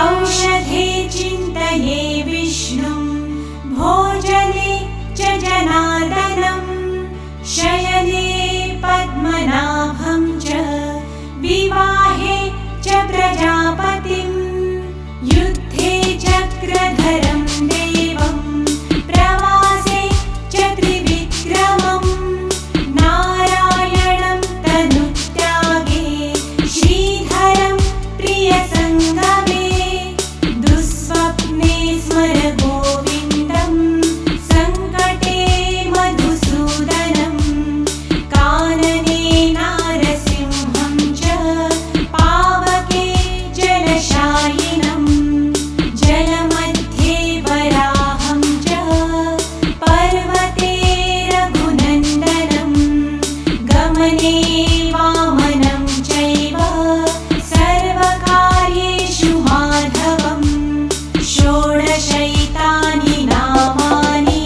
औषधे चिन्तये विष्णुं भोजने च जनार्दनं शयने पद्मनाभं च विवाहे च प्रजापतिं युद्धे चक्रधरं देवं प्रवासे च त्रिविक्रमं नारायणं तनुत्यागे श्रीधरं प्रियसङ्गमे दुःस्वप्ने स्मर गोविन्दं सङ्कटे मधुसूदनं कानने नारसिंहं च पावके जलशायिनं जलमध्ये वराहं च पर्वते रघुनन्दनं गमने वामनं चैव सर्वकार्येषु माधवं षोडशैतानि नामानि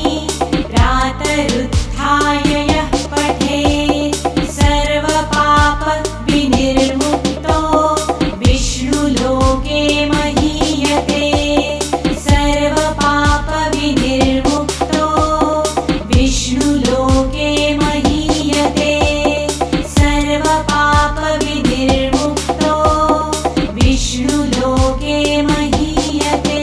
प्रातरुत्थाय यः पठेत् सर्वपापविनिर्मुक्तो विष्णुलोके महीयते सर्वपापविनिर्मुक्तो विष्णुलोके महीयते सर्वपापविनिर्मुक्तो विष्णुलोके महीयते।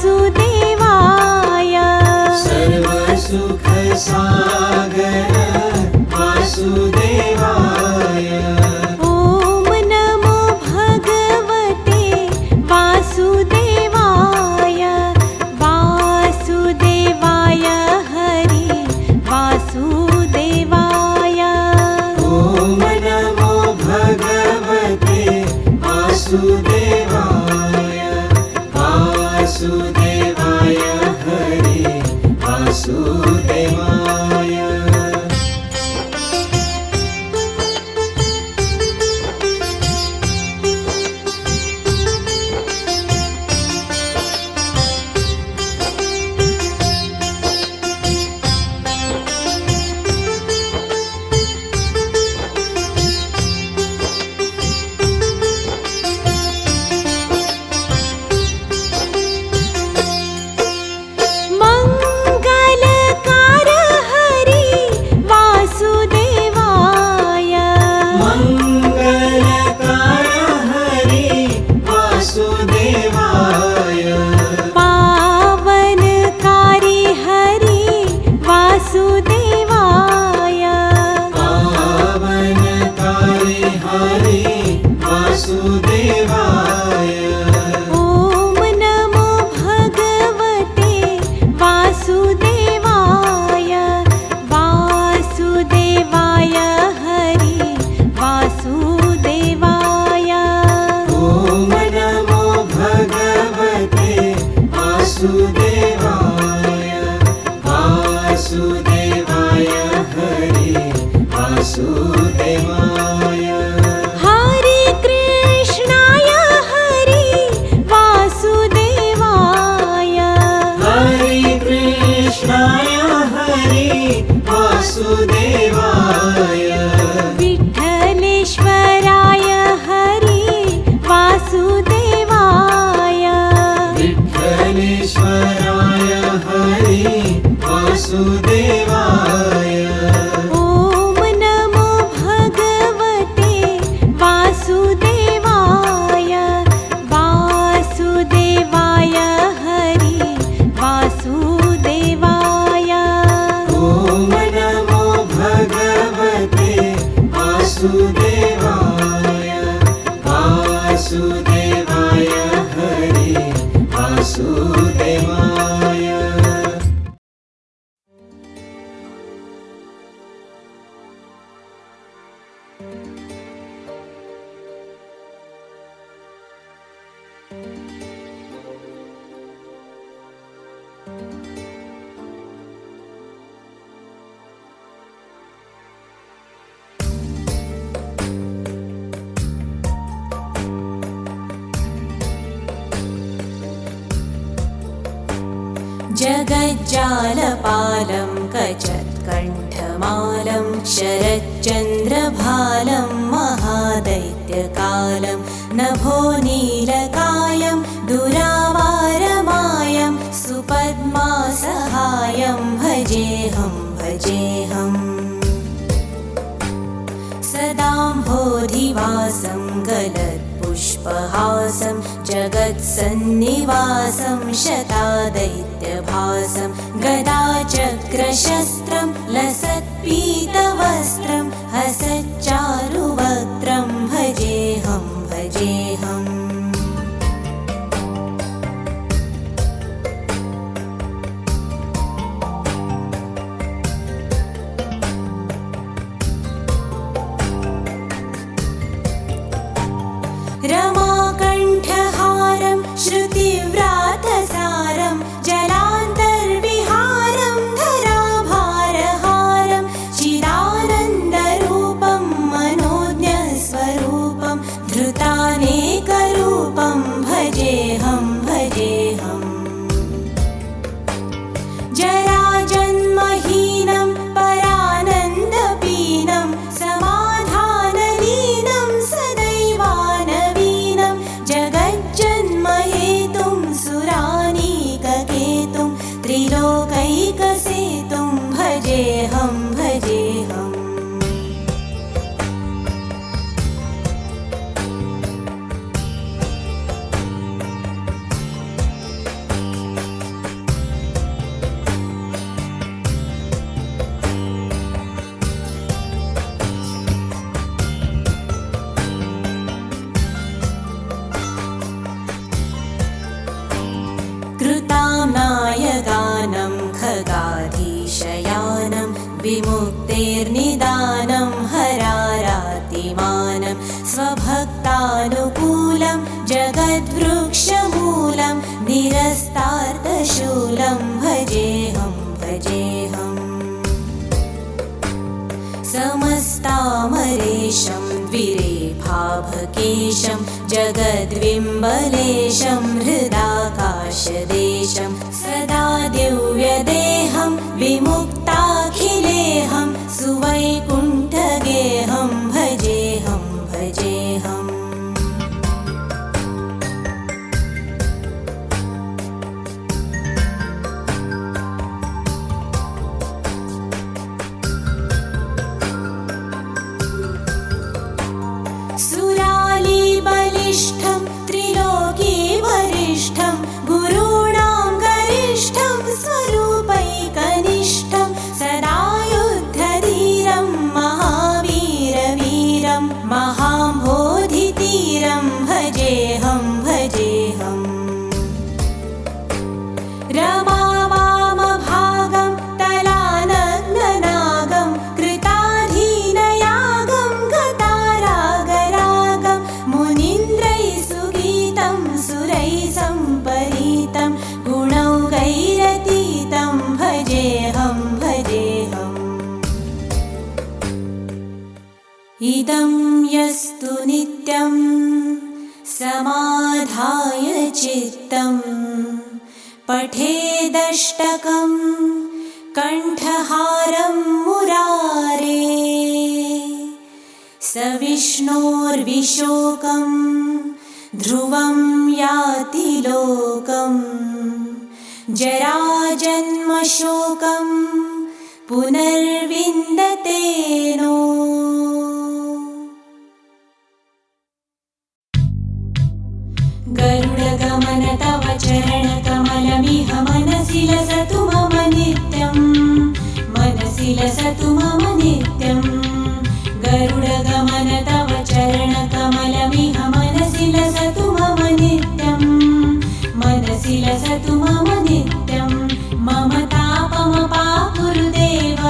वासुदेवाय सर्वसुखसागर वासुदेवाय ॐ नमो भगवते वासुदेवाय वासुदेवाय हरि वासुदेवाय ॐ नमो भगवते वासुदेवाय वासुदेवाय हरि वासुदेवाय मङ्गलकार हरि वासुदेवाय मङ्गलकार हरि वासुदेवाय पावनकारी हरि वासुदेवाय पावनकारी हरि वासुदेवाय ॐ नमो भगवते वासुदेवाय वासुदेवाय हरि वासुदेवाय ॐ नमो भगवते वासुदेवाय वासुदेवाय हरि वासुदेवाय हरे कृष्णाय हरि वासुदेवाय हरे कृष्णाय हरि वासुदेवाय विठ्ठलेश्वराय हरि वासुदेवाय विठ्ठलेश्वराय हरि वासुदेवाय ॐ नमो भगवते वासुदेवाय वासुदेवाय हरि वासुदेवाय ॐ नमो भगवते वासुदेवाय वासुदेवाय हरि वासुदेवाय जगज्जालपालं कचत्कण्ठमालं शरच्चन्द्रभालं महादैत्यकालं नभोनीलकायं दुरावारमायं सुपद्मासहायं भजेऽहं भजेऽहम् सदाम्भोधिवासं गलत्पुष्पहासं जगत्सन्निवासं शतादैत्यभासं गदाचक्रशस्त्रं लसत्पीतवस्त्रं हसच्चारुवक्त्रं भजेऽहं भजेऽहम् रमाकण्ठहारं श्रुतिव्रातसारं जलान्तर्विहारं धराभारहारं चिदानन्दरूपं मनोज्ञस्वरूपं धृतानेक विमुक्तेर्निदानं हरारातिमानं स्वभक्तानुकूलं जगद्वृक्षमूलं निरस्तार्तशूलं भजेऽहं भजेऽहम् समस्तामरेशं द्विरेफाभकेशं जगद्विम्बलेशं हृदाकाशदेशं सदा दिव्यदेहं विमुक्ताखिलेऽहं सुवैकुण्ठगेऽहं भजेऽहं भजेऽहम् सुरालीबलिष्ठं त्रिलोकीवरिष्ठं गुरूणां गरिष्ठं स्वरूपैकनिष्ठं सदा युद्धधीरं महावीरवीरं महाम्भोधितीरं भजेऽहं भजेऽहम् रमावामभागं तलानग्ननागं कृताधीनयागं गतारागरागं मुनीन्द्रैः सुगीतं सुरैः सम्परीतं गुणौघैरतीतं भजेऽहं भजेऽहम् इदं यस्तु नित्यं समाधाय चित्तं पठेदष्टकं कण्ठहारं मुरारे स विष्णोर्विशोकं ध्रुवं याति लोकं जराजन्मशोकं पुनर्विन्दते नो। गरुडगमन तव चरणकमलमिह मनसि लसतु मम नित्यं मनसि लसतु मम नित्यं गरुडगमन तव चरणकमलमिह मनसि लसतु मम नित्यं मनसि लसतु मम नित्यं मम तापमपाकुरुदेव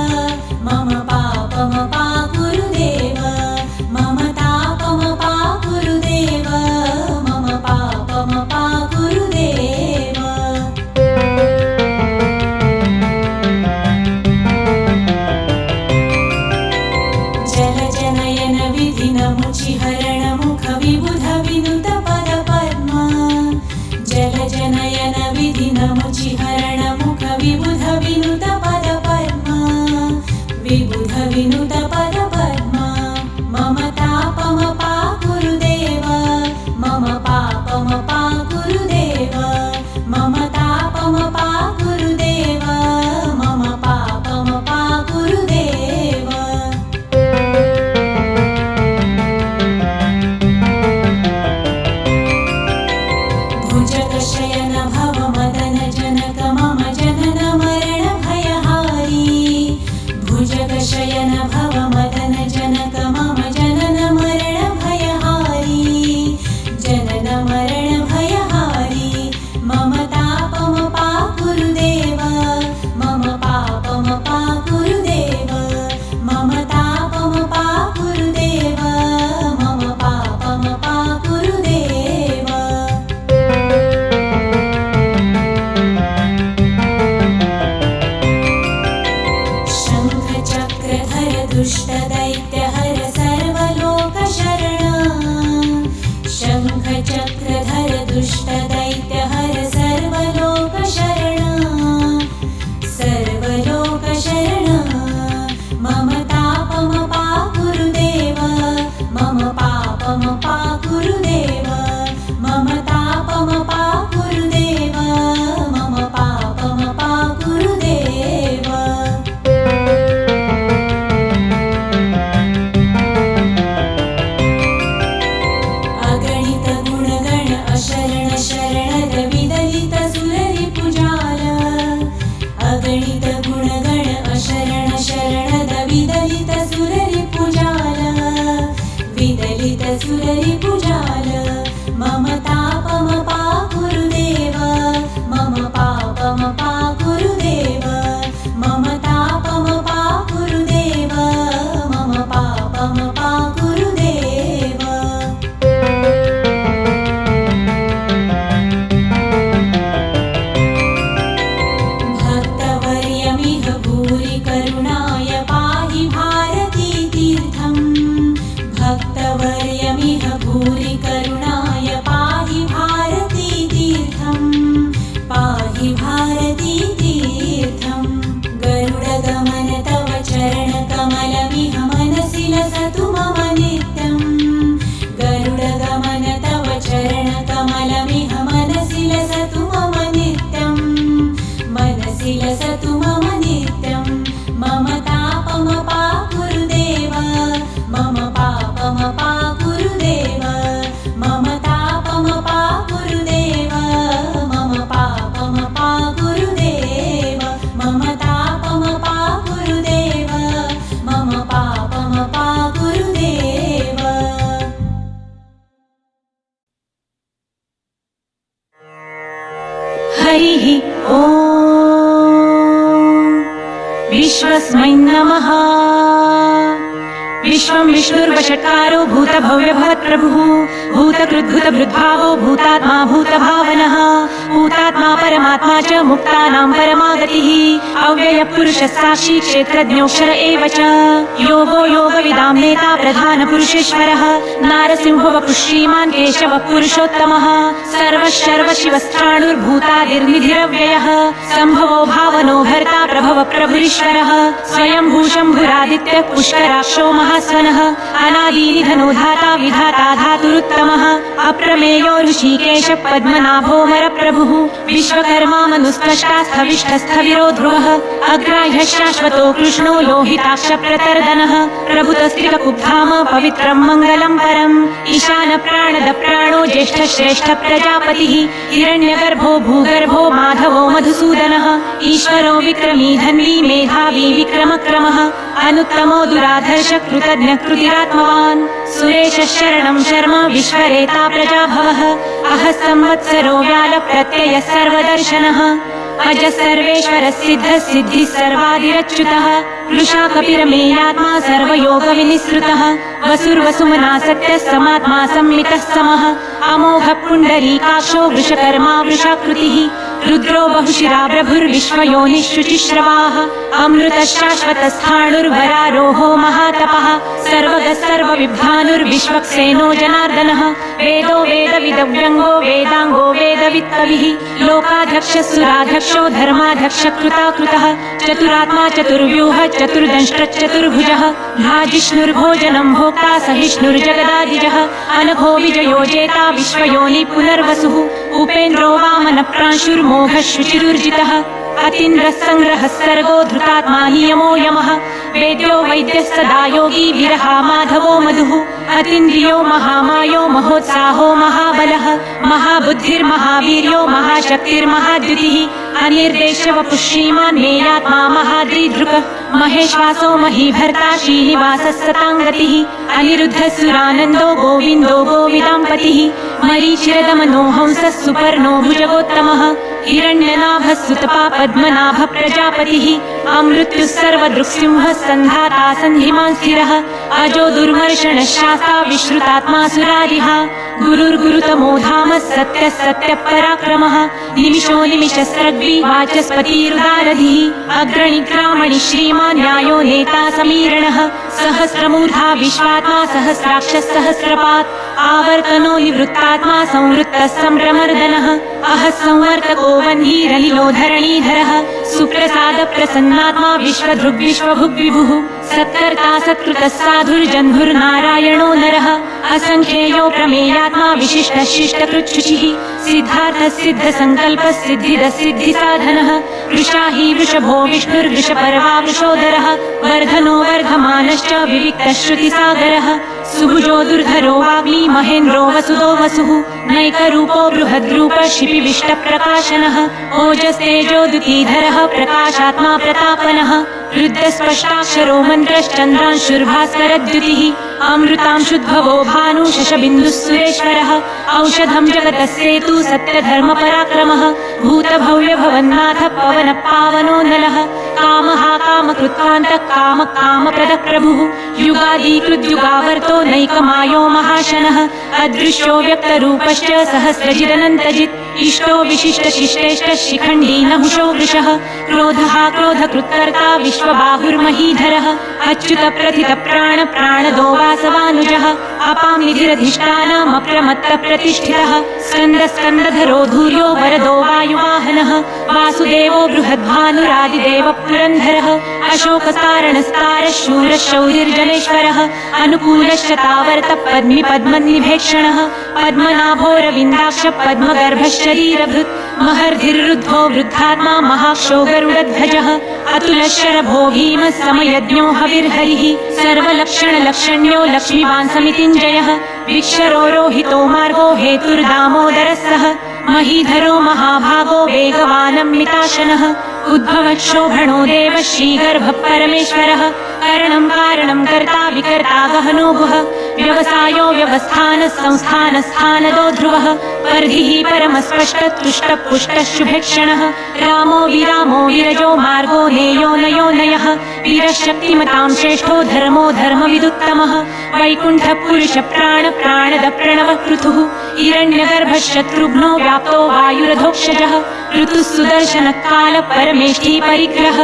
मम पापमपाकुरुदेव मम तापमपाकुरुदेव मम पापमपाकुरुदेव। जलजनयन विधिनमुचिहरण मुख विबुध विनुत पदपद्मा जलजनयन विधिनमुचिहरण मुख विबुध विनुत पदपद्मा विबुध विनुत पदपद्मा मम तापमपाकुरुदेव मम पापमपाकुरुदेव मम तापमपाकुरुदेव मम पापमपाकुरुदेव। भुजगशयन भवमदन जनक मम जनन मरण भयहारी भुजगशयन भवमदन जनक मम जनन मरण भयहारी जनन मरण भयहारी मम तापमपाकुरुदेव मम पापमपाकुरुदेव मम तापमपाकुरुदेव मम पापमपाकुरुदेव। शङ्खचक्रधर दुष्टदैत्यहर सर्वलोकशरणा शङ्खचक्रधर दुष्टदैत्यहर सर्वलोकशरणा सर्वलोकशरणा मम तापमपाकुरुदेव मम पापमपाकुरुदेव मम तापमपाकुरुदेव मम पापमपाकुरुदेव। अगणित गुणगण अशरण शरणद विदलित सुररिपुजाल अगणित गुणगण अशरण शरणद विदलित सुररिपुजाल विदलित सुररिपुजाल मम तापमपाकुरुदेव मम पापमपाकुरुदेव मम तापमपाकुरुदेव हरिः ॐ विश्वस्मै नमः। विश्वं विष्णुर्वषट्कारो भूतभव्यभवत्प्रभुः भूतकृद्भुतभृद्भावो भूतात्मा भूतभावनः भूतात्मा परमात्मा च मुक्तानां परमागतिः अव्ययपुरुषः साक्षी क्षेत्रज्ञोऽक्षर एव च योगो योगविदां नेता प्रधानपुरुषेश्वरः नारसिंहो वपुः श्रीमान् केशवः पुरुषोत्तमः सर्वशर्वशिवस्थाणुर्भूतादिर्निधिरव्ययः सम्भवो भावनो भर्ता प्रभव प्रभुरीश्वरः स्वयं भूषम्भुरादित्यः पुष्कराक्षो महास्वनः अनादिनिधनो धाता विधाता धातुरुत्तमः अप्रमेयो ऋषिकेश पद्मनाभोमर प्रभुः विश्वकर्मा मनुस्पष्टास्थविष्ठस्थविरो ध्रुवः अग्राह्यः शाश्वतो कृष्णो लोहिताक्ष प्रतर्दनः प्रभुतस्त्रिककुब्धाम पवित्रं मङ्गलं परम् ईशान प्राणद प्राणो ज्येष्ठ श्रेष्ठ प्रजापतिः हिरण्यगर्भो भूगर्भो माधवो मधुसूदनः ईश्वरो विक्रमी धन्वी मेधावी विक्रमक्रमः अनुत्तमो दुराधर्ष कृतज्ञ कृतिरात्मवान् सुरेशः शरणं शर्म विश्वरेता प्रजाभवः अहः संवत्सरो व्याल प्रत्ययः सर्वदर्शनः अज सर्वेश्वर सिद्धः सिद्धिः सर्वादिरच्युतः वृषा कपिरमेयात्मा सर्वयोगविनिसृतः वसुर्वसुमना सत्यः समात्मा सम्मितः समः अमोघ पुण्डरीकाक्षो वृषकर्मा वृषाकृतिः रुद्रो बहुशिरा प्रभुर्विश्वयोनिः शुचिश्रवाः अमृतः शाश्वतस्थाणुर्वरारोहो महातपः सर्वगः सर्वविद्वानुर्विश्वक्सेनो जनार्दनः वेदो वेदविदव्यङ्गो वेदाङ्गो वेदवित्कविः लोकाध्यक्षः सुराध्यक्षो धर्माध्यक्ष कृताकृतः चतुरात्मा चतुर्व्यूह चतुर्दंष्ट्रचतुर्भुजः भाजिष्णुर्भोजनं भोक्ता सहिष्णुर्जगदादिजः अनघो विजयो जेता विश्वयोनि पुनर्वसुः उपेन्द्रो वामन प्रांशुर्मोघः शुचिरुर्जितः अतीन्द्रः संग्रहः सर्गो धृतात्मा नियमो यमः वेद्यो वैद्यः सदा योगी विरहा माधवो मधुः अतीन्द्रियो महामायो महोत्साहो महाबलः महाबुद्धिर्महावीर्यो महाशक्तिर्महाद्युतिः अनिर्देशवपुः श्रीमान् मेयात्मा महाद्रिधृकः महेश्वासो महीभर्ता श्रीनिवासः सताङ्गतिः अनिरुद्धः सुरानन्दो गोविन्दो गोविदाम्पतिः मरीचिरदमनो हंसः सुपर्णो भुजगोत्तमः हिरण्यनाभः सुतपा पद्मनाभ प्रजापतिः अमृत्युः सर्वदृक्सिंहः सन्धाता सन्धिमान् स्थिरः अजो दुर्मर्षणः शास्ता विश्रुतात्मा सुरारिः गुरुर्गुरुतमो धामः सत्यः सत्यपराक्रमः निमिषो निमिषस्रग्वी वाचस्पतिरुदारधिः अग्रणिग्रामणि श्रीमान् न्यायो नेता समीरणः सहस्रमूर्धा विश्वात्मा सहस्राक्षः सहस्रपात् आवर्तनो निवृत्तात्मा संवृत्तः सम्प्रमर्दनः अहः संवर्तको वह्निरनिलो धरणीधरः सुप्रसाद प्रसन्नात्मा विश्वधृग्विश्वभुग्विभुः सत्कर्ता सत्कृतः साधुर्जह्नुर्नारायणो नरः असङ्ख्येयो प्रमेयात्मा विशिष्टः शिष्टकृच्छुचिः सिद्धार्थः सिद्धसङ्कल्पः सिद्धिदः सिद्धिसाधनः वृषा हि वृषभो विष्णुर्वृषपर्वा वृषोदरः वर्धनो वर्धमानश्च विविक्तः श्रुतिसागरः सुभुजो दुर्धरो वाग्मी महेन्द्रो वसुदो वसुः नैकरूपो बृहद्रूपः शिपिविष्टप्रकाशनः ओजस्तेजोदुतीधरः प्रकाशात्मा प्रतापनः रुद्रस्पष्टाक्षरो मन्त्रश्चन्द्रांशुर्भास्करद्युतिः अमृतांशुद्भवो भानु शशबिन्दुः सुरेश्वरः औषधं जगतस्सेतु सत्यधर्मपराक्रमः भूतभव्यभवन्नाथ पवनः पावनो नलः कामः कामकृत्वान्तः कामप्रदः प्रभुः युगादिकृद्युगावर्तो नैकमायो महाशनः अदृश्यो व्यक्तरूपश्च सहस्रजिदनन्तजित् इष्टो विशिष्टशिष्टेष्ट शिखण्डी नहुषो वृषः क्रोधः क्रोधकृत्कर्ता विश्वबाहुर्महीधरः अच्युत प्रथित प्राण प्राणदो वासवानुजः अपां निधिरधिष्ठानमप्रमत्त प्रतिष्ठितः स्कन्द स्कन्दधरो धूर्यो वरदो वायुवाहनः वासुदेवो बृहद्भानुरादिदेव पुरन्धरः अशोकस्तारणस्तारः शूरः शौरिर्जनेश्वरः अनुकूलश्च तावर्त पद्मि पद्मनिभेक्षणः पद्मनाभोरविन्दाक्ष पद्मगर्भशरीरभृत् महर्धिर्रुद्धो वृद्धात्मा महाक्षो गरुडध्वजः अतुलशरभो भीमः समयज्ञो हविर्हरिः सर्वलक्षणलक्षण्यो लक्ष्मीवान् समितिञ्जयः विक्षरो रोहितो मार्गो हेतुर्दामोदरः सः महीधरो महाभागो वेगवानम्मिताशनः उद्भवक्षोभणो देव श्रीगर्भ परमेश्वरः करणं कारणं कर्ता विकर्ता गहनो गुह व्यवसायो व्यवस्थान संस्थान स्थानदो ध्रुवः पर्धिः परमस्पष्ट तुष्ट पुष्ट शुभेक्षणः रामो विरामो विरजो मार्गो नेयो नयो नयः वीरशक्तिमतां श्रेष्ठो धर्मो धर्मविदुत्तमः वैकुण्ठ पुरुष प्राण प्राणद प्रणव कृतुः हिरण्यगर्भ शत्रुघ्नो व्याप्तो वायुरधोक्षजः ऋतुः सुदर्शन काल परमेष्ठी परिग्रह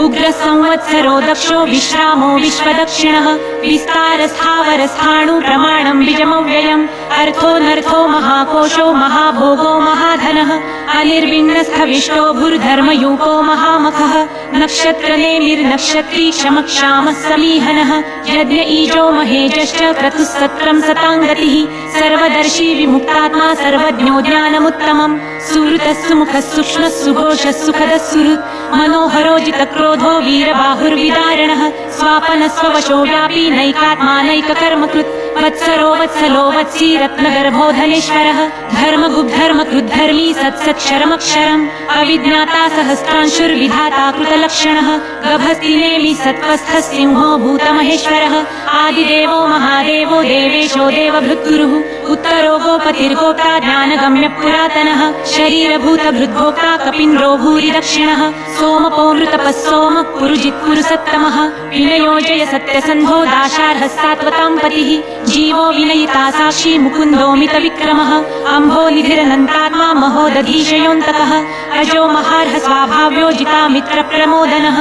उग्र संवत्सरो दक्षो विश्रामो विश्वदक्षिणः विस्तार स्थावर स्थाणु प्रमाणं बीजमव्ययम् अर्थो नर्थो महाकोशो महाभोगो महाधनः अनिर्विण्णस्थविष्टो भूर्धर्मयूपो महामखः नक्षत्र नेमिर्नक्षत्री क्षमक्षामः समीहनः यज्ञ ईजो महेजश्च क्रतुः सत्रं सताङ्गतिः सर्वदर्शी विमुक्तात्मा सर्वज्ञो ज्ञानमुत्तमम् सुहृतः सुमुखः सूक्ष्मः सुघोषः सुखदः सुहृत् मनोहरो जितक्रोधो वीरबाहुर्विदारणः स्वापनः स्ववशो व्यापी नैकात्मा नैककर्मकृत् वत्सरो वत्सलो वत्सी रत्नगर्भो धनेश्वरः धर्मगुब्धर्मकृद्धर्मी सत्सत्क्षरमक्षरम् अविज्ञाता सहस्रांशुर्विधाता कृतलक्षणः गभस्तिनेमि सत्त्वस्थः सिंहो भूतमहेश्वरः आदिदेवो महादेवो देवेशो देवभृद्गुरुः उत्तरो गोपतिर्गोप्ता ज्ञानगम्य पुरातनः शरीरभूतभृद्भोक्ता कपिन्द्रो भूरि दक्षिणः सोमपोमृतपः सोमः पुरुजित्पुरुसत्तमः विनयोजय सत्यसन्धो दाशार्हः सात्वतां पतिः जीवो विनयिता साक्षी मुकुन्दोमित विक्रमः अम्भोनिधिरनन्तात्मा महोदधीशयोऽन्तकः अजो महार्ह स्वाभाव्यो जिता मित्र प्रमोदनः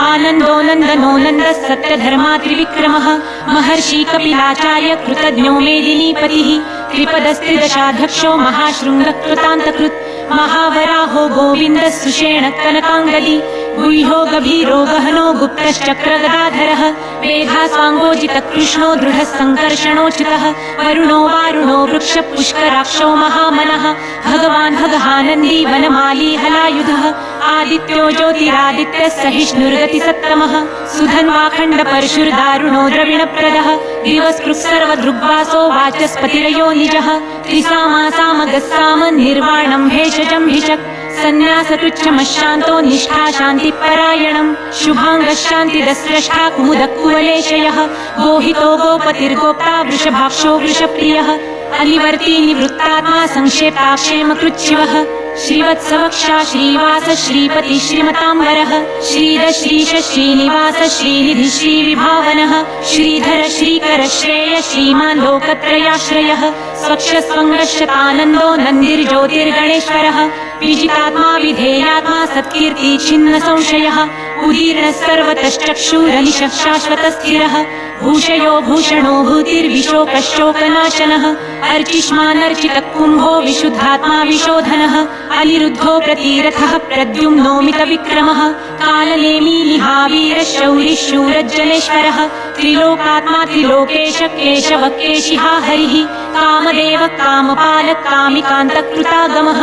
आनन्दो नन्दनो नन्दः सत्यधर्मा त्रिविक्रमः महर्षि कपिलाचार्य कृतज्ञो मेदिनीपतिः त्रिपदस्त्रिदशाध्यक्षो महाशृङ्गः कृतान्तकृत् महावराहो गोविन्दः सुषेण कनकाङ्गदी गुह्यो गभीरो गहनो गुप्तश्चक्रगदाधरः मेधास्वाङ्गोजितकृष्णो दृढः सङ्कर्षणोच्युतः वरुणो वारुणो वृक्षपुष्कराक्षो महामनः भगवान् भगहानन्दी वनमाली हलायुधः आदित्यो ज्योतिरादित्यः सहिष्णुर्गतिसत्तमः सुधन्वाखण्ड परशुर्दारुणो द्रविणप्रदः दिवस्पृक्सर्वदृग्वासो वाचस्पतिरयो निजः त्रिसामासामगस्साम निर्वाणं भेषजं भिषक् सन्न्यासतुच्छमशान्तो निष्ठा शान्तिपरायणम् शुभाङ्गशान्तिदस्रष्टा कुमुदकुवलेशयः गोहितो गोपतिर्गोप्ता वृषभाक्षो वृषप्रियः अनिवर्ती निवृत्तात्मा संक्षेपाक्षेमकृच्छिवः श्रीवत्सवक्षा श्रीवास श्रीपति श्रीमताम्बरः श्रीद श्रीश श्रीनिवास श्रीनिधि श्रीविभावनः श्रीधर श्रीकर श्रेय श्रीमान् लोकत्रयाश्रयः स्वक्षस्वङ्गशतानन्दो नन्दिर्ज्योतिर्गणेश्वरः विजितात्मा विधेयात्मा सत्कीर्ति छिन्न संशयः उदीर्णः सर्वतश्चक्षुरनिशः शाश्वतस्थिरः भूषयो भूषणो भूतिर्विशोकशोकनाशनः अर्चिष्मानर्चितः कुम्भो विशुद्धात्मा विशोधनः अनिरुद्धो प्रतीरथः प्रद्युम्नोमित विक्रमः कालनेमी निहावीर शौरिः शूरज्जनेश्वरः त्रिलोकात्मा त्रिलोकेश केशव केशिहा हरिः कामदेव कामपालः कामिकान्तकृतागमः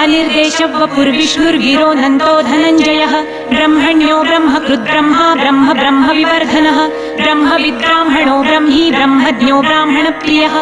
अनिर्देशवपुर्विष्णुर्गिरो नन्दो धनञ्जयः ब्रह्मण्यो ब्रह्मकृद्ब्रह्मा ब्रह्म ब्रह्मविवर्धनः ब्रह्मविद्ब्राह्मणो ब्रह्मी ब्रह्मज्ञो ब्राह्मणप्रियः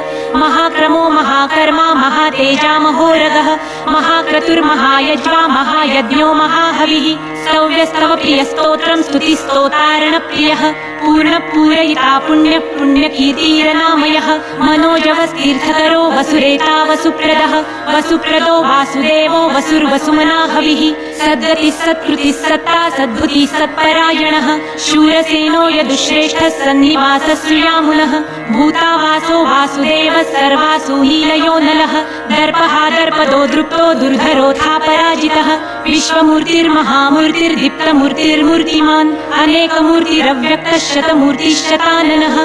महाक्रमो महाकर्मा महातेजा महोरगः महाक्रतुर्महायज्वा महायज्ञो महाहविः स्तव्यस्तव प्रियस्तोत्रं स्तुतिस्तोतारणप्रियः पूर्णपूरयिता पुण्यः पुण्यकीर्तिरनामयः मनोजवस्तीर्थकरो वसुरेता वसुप्रदः वसुप्रदो वासुदेवो वसुर्वसुमना हविः सद्गतिः सत्कृतिः सत्ता सद्भुतिः सत्परायणः शूरसेनो यदुश्रेष्ठः सन्निवासः सुयामुनः भूतावासो वासुदेवः सर्वासु लीलयो नलः दर्पः दर्पदो दृप्तो दुर्धरोऽथा पराजितः विश्वमूर्तिर्महामूर्तिर्दीप्तमूर्तिर्मूर्तिमान् अनेकमूर्तिरव्यक्तः शतमूर्तिश्चताननः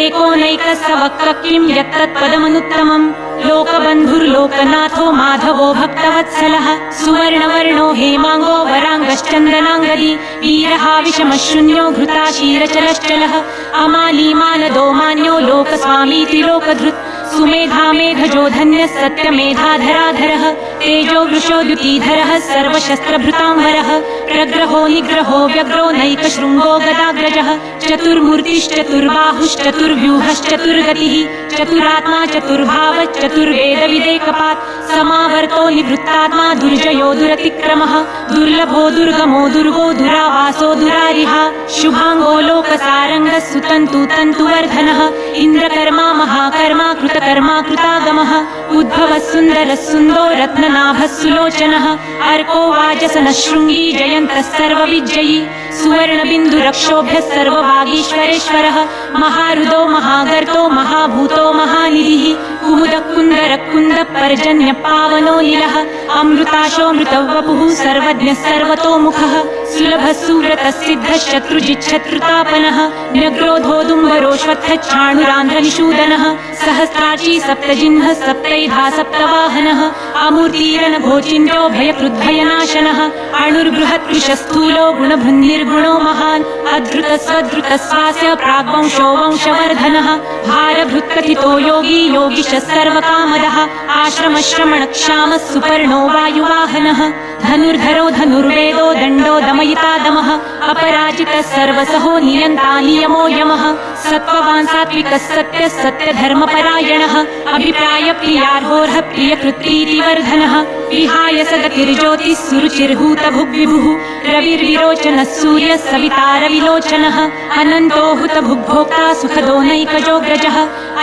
एकोनैकः स वक्तः किं यत्तत्पदमनुत्तमम् लोकबन्धुर्लोकनाथो माधवो भक्तवत्सलः सुवर्णवर्णो हेमाङ्गो वराङ्गश्चन्दनाङ्गदी वीरहाविषमशून्यो घृताशीरचलश्चलः अमालीमानदो मान्यो लोकस्वामी त्रिलोकधृत् सुमेधामेधजो धन्यः सत्यमेधाधराधरः तेजो वृषो द्युतिधरः सर्वशस्त्रभृताम्बरः प्रग्रहो निग्रहो व्यग्रो नैकशृङ्गो गदाग्रजः चतुर्मूर्तिश्चतुर्बाहुश्चतुर्व्यूहश्चतुर्गतिः चतुरात्मा चतुर्भावश्चतुर्वेदविदेकपात् समावर्तो निवृत्तात्मा दुर्जयो दुरतिक्रमः दुर्लभो दुर्गमो दुर्गो दुरावासो दुरारिः शुभांगो लोकसारङ्गः सुतन्तु तन्तुवर्धनः इन्द्रकर्मा महाकर्मा कृतकर्मा कृतागमः उद्भवः सुन्दरः सुन्दो रत्ननाभः सुलोचनः अर्को वाजसनः शृङ्गी जयन्तः सर्वविजयी सुवर्णबिन्दुरक्षोभ्यः सर्ववागीश्वरेश्वरः महारुदो महागर्तो महाभूतो महानिधिः कुमुदकुन्दरकुन्दः पर्जन्यपावनो नीलः अमृताशोऽमृतवपुः सर्वज्ञः सर्वतोमुखः सुलभः सुव्रतः सिद्धः शत्रुजिच्छत्रुतापनः न्यग्रोधोदुम्बरोऽश्वत्थच्छाणुरान्ध्रनिषूदनः सहस्राची सप्तजिह्नः सप्तैधा सप्तवाहनः अमूर्तिरनघोचिन्त्यो भयकृद्भयनाशनः अणुर्बृहत्कृशस्थूलो गुणभृन्निर्गुणो महान् अधृतस्वधृतस्वास्य प्राग्वंशो वंशवर्धनः भारभृत्कथितो योगी योगिशः सर्वकामदः आश्रमश्रमणक्षामः सुपर्णो वायुवाहनः धनुर्धरो धनुर्वेदो दण्डो दमयिता दमः अपराजितः सर्वसहो नियन्ता नियमो यमः सत्त्ववान् सात्विकः सत्यः सत्यधर्मपरायणः अभिप्राय प्रियार्होर्ह प्रियकृत्प्रीतिवर्धनः विहाय सगतिर्ज्योतिः सुरुचिर्हूतभुग्विभुः रविर्विरोचनः सूर्यः सविता रविलोचनः अनन्तो हुतभुग्भोक्ता सुखदो नैकजोऽग्रजः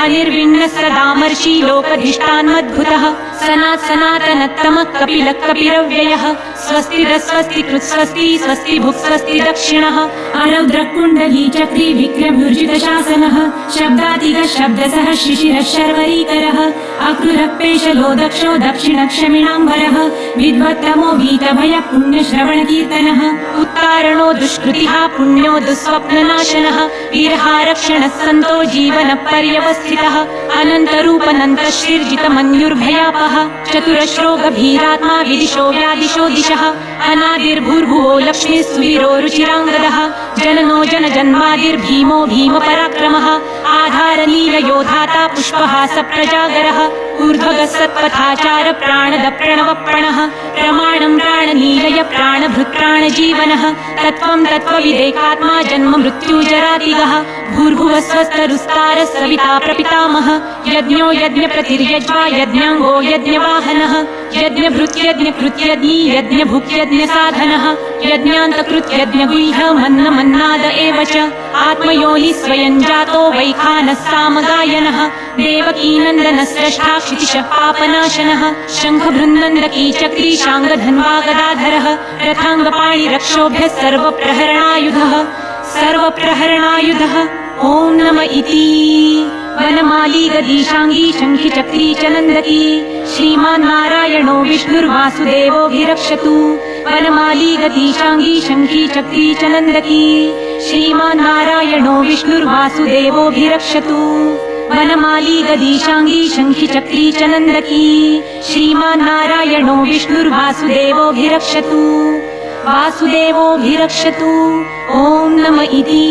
अनिर्विण्णः सदामर्षि लोकधिष्ठान्मद्भुतः सनातनत्तमः कपिलः कपिरव्ययः स्वस्तिरस्वस्तिकृत्स्वस्ति स्वस्ति भुक् स्वस्ति दक्षिणः अरौद्रः कुण्डली चक्री विक्रम्युर्जितशासनः शब्दातिगः शब्दसः शिशिरः शर्वरीकरः अक्रूरः पेशलो दक्षो दक्षिणक्षमिणाम्बरः विद्वत्तमो वीतभयः पुण्यश्रवणकीर्तनः उत्तारणो दुष्कृतिः पुण्यो दुःस्वप्ननाशनः वीरहारक्षणः सन्तो जीवनपर्यवस्थितः अनन्तरूपनन्तश्रीर्जितमन्युर्भयापः चतुरश्रो गभीरात्मा विदिशो व्यादिशो दिशः अनादिर्भूर्भुवो लक्ष्मीः सुवीरो रुचिराङ्गदः जननो जनजन्मादिर्भीमो भीमपराक्रमः आधारनीलयोधाता पुष्पहास प्रजागरः ऊर्ध्वगः सत्पथाचार प्राणद प्रणवप्रणः प्रमाणं प्राणनीलय प्राणभृत्प्राणजीवनः तत्त्वं तत्त्वविदेकात्मा जन्म मृत्युजरातिगः भूर्भुवः स्वस्तरुस्तारः सविता प्रपितामहः यज्ञो यज्ञप्रतिर्यज्वा यज्ञाङ्गो यज्ञवाहनः यज्ञभृत्यज्ञकृत्यज्ञी यज्ञभुक्यज्ञसाधनः यज्ञान्तकृत्यज्ञगुह्य मन्नमन्नाद एव च आत्मयोनि स्वयं जातो वैखानः सामगायनः देवकीनन्दनः स्रष्टा क्षितिशः पापनाशनः शङ्खभृन्नन्दकी चक्री शाङ्गधन्वा गदाधरः रथाङ्गपाणिरक्षोभ्यः सर्वप्रहरणायुधः ॐ नम इति वनमाली गदीशाङ्गी शङ्खि चक्री च नन्दकी श्रीमान् नारायणो विष्णुर्वासुदेवोऽभिरक्षतु वनमाली गदीशाङ्गी शङ्खि चक्री च नन्दकी श्रीमान् नारायणो विष्णुर्वासुदेवोऽभिरक्षतु वनमाली गदीशाङ्गी शङ्खि चक्री च नन्दकी श्रीमान् नारायणो विष्णुर्वासुदेवोऽभिरक्षतु वासुदेवोऽभिरक्षतु ॐ नम इति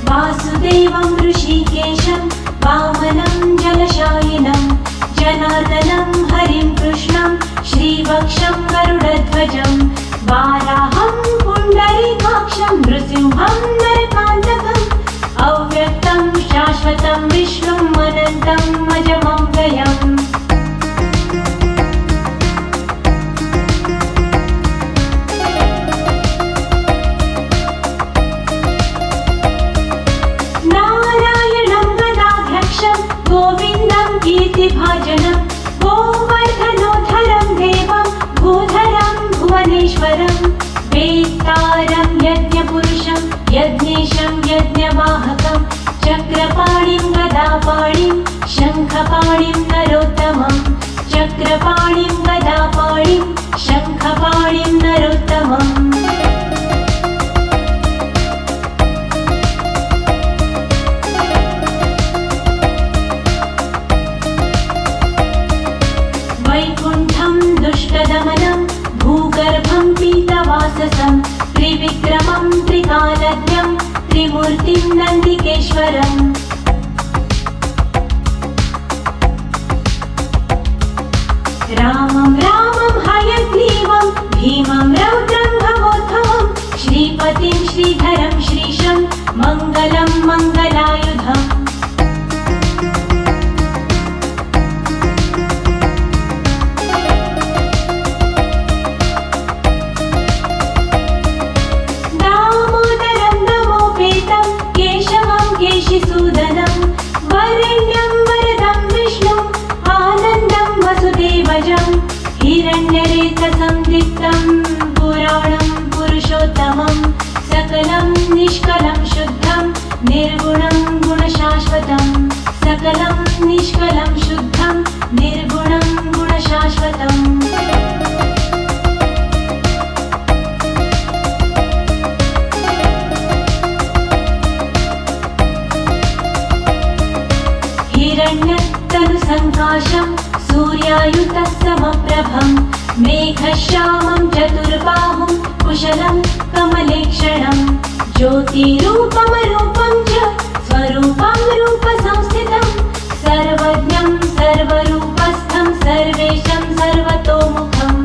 वासुदेवं ऋषिकेशं वामनं जलशायिनं जनार्दनं हरिं कृष्णं श्रीवक्षं गरुडध्वजं वाराहं पुण्डरीकाक्षं नृसिंहं नरकान्तकम् अव्यक्तं शाश्वतं विष्णुम् अनन्तम् अजमव्ययम् गोविन्दं कीर्तिभाजनं गोवर्धनोद्धरं देवं भूधरं भुवनेश्वरं वेत्तारं यज्ञ त्रिमूर्तिं नन्दिकेश्वरम् रामं रामं हयग्रीवं भीमं रौद्रं भवोद्भवं श्रीपतिं श्रीधरं श्रीशं मङ्गलं मङ्गलायुधम् दामोदरं नमोपेतं केशवं केशिसूदनं वरेण्यं वरदं विष्णुम् आनन्दं वसुदेवजं हिरण्यरेतसंदीप्तं पुराणं पुरुषोत्तमं सकलं निष्कलं शुद्धं निर्गुणं गुणशाश्वतं सकलं निष्कलं शुद्धं निर्गुणं गुणशाश्वतम् हिरण्यतनुसङ्काशं सूर्यायुतः समप्रभं मेघश्यामं चतुर्बाहुं कुशलं कमलेक्षणं ज्योतिरूपमरूपं च स्वरूपं रूपसंस्थितं सर्वज्ञं सर्वरूपस्थं सर्वेशं सर्वतोमुखम्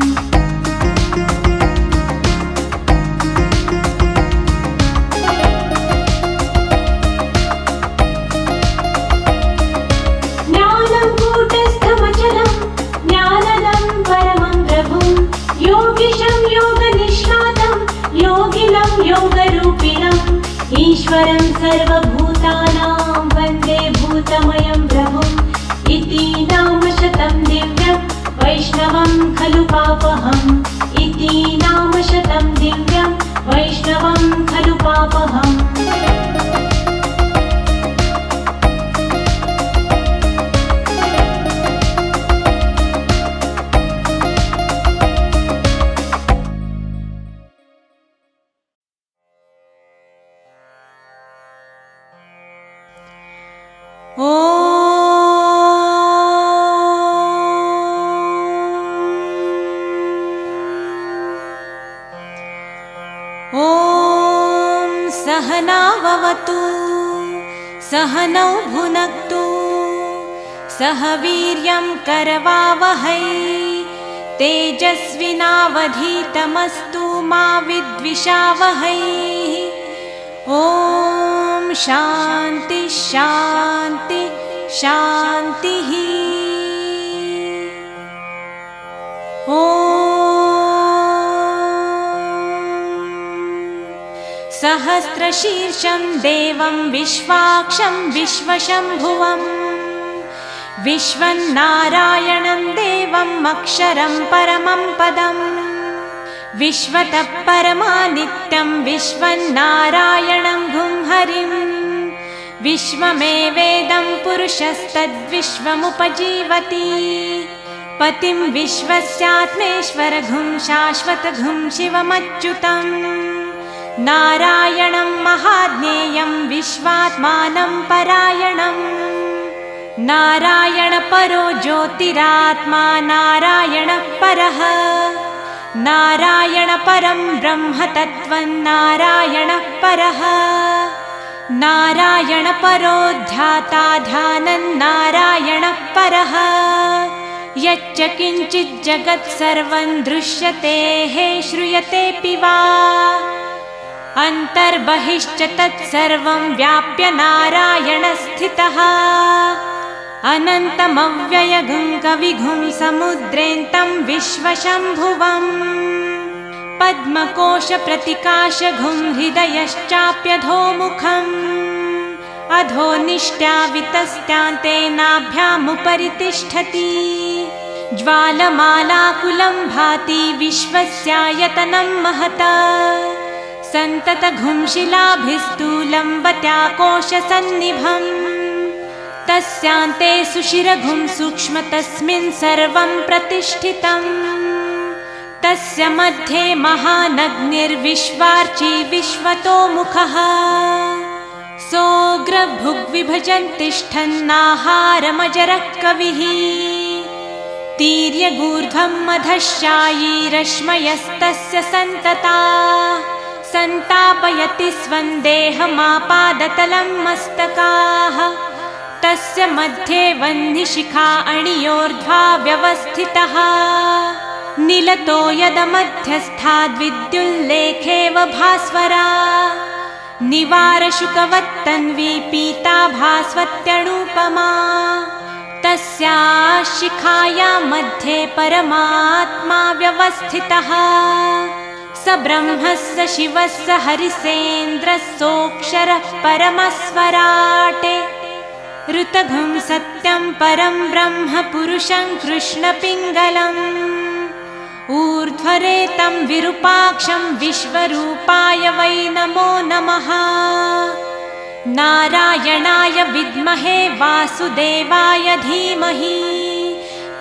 ज्ञानं कूटस्थमचलं ज्ञानदं परमं प्रभुं योगिशं योगनिष्णातं योगिनं योगरूपिणम् ईश्वरं सर्वभूतानां वन्दे भूतमयं प्रभुम् इति नामशतं दिव्यं वैष्णवं खलु पापहम् इति नामशतं दिव्यं वैष्णवं खलु पापहम् ॐ सहनाववतु सहनौ भुनक्तु सह वीर्यं करवावहै तेजस्विनावधीतमस्तु मा विद्विषावहै ॐ शान्ति शान्ति शान्तिः ॐ सहस्रशीर्षं देवं विश्वाक्षं विश्वशम्भुवम् विश्वन्नारायणं देवम् अक्षरं परमं पदम् विश्वतः परमानित्यं विश्वन्नारायणं गुंहरिं विश्वमेवेदं पुरुषस्तद्विश्वमुपजीवति पतिं विश्वस्यात्मेश्वरघुं शाश्वतघुं शिवमच्युतम् नारायणं महाज्ञेयं विश्वात्मानं परायणम् नारायणपरो ज्योतिरात्मा नारायणः परः नारायणपरं ब्रह्म तत्त्वं नारायणः परः नारायणपरो ध्याता ध्यानं नारायणः परः यच्च किञ्चित् जगत् सर्वं दृश्यते हे श्रूयतेऽपि वा अन्तर्बहिश्च तत्सर्वं व्याप्य नारायणस्थितः अनन्तमव्ययगुं कविगुं समुद्रेन्तं विश्वशम्भुवम् पद्मकोशप्रतिकाशगुं हृदयश्चाप्यधोमुखम् अधोनिष्ट्यावितस्त्यान्ते नाभ्यामुपरि तिष्ठति ज्वालमालाकुलं भाति विश्वस्यायतनं महत सन्ततघुं शिलाभिस्तूलम्बत्याकोशसन्निभम् तस्यान्ते सुशिरघुं सूक्ष्म तस्मिन् सर्वं प्रतिष्ठितम् तस्य मध्ये महानग्निर्विश्वार्ची विश्वतोमुखः सोऽग्रभुग्विभजन् तिष्ठन्नाहारमजरः कविः तीर्यगूर्ध्वं मधश्चायी रश्मयस्तस्य सन्तता संतापयति स्वन्देहमापादतलं मस्तकाः तस्य मध्ये वह्निशिखा अणियोर्ध्वा व्यवस्थितः निलतो यदमध्यस्थाद्विद्युल्लेखेव भास्वरा निवारशुकवत्तन्वी पीता भास्वत्यणुपमा तस्याः शिखायां मध्ये परमात्मा व्यवस्थितः स ब्रह्मस्य शिवस्य हरिसेन्द्रस्सोऽक्षरः परमस्वराटे ऋतघं सत्यं परं ब्रह्म पुरुषं कृष्णपिङ्गलम् ऊर्ध्वरेतं विरूपाक्षं विश्वरूपाय वै नमो नमः नारायणाय विद्महे वासुदेवाय धीमहि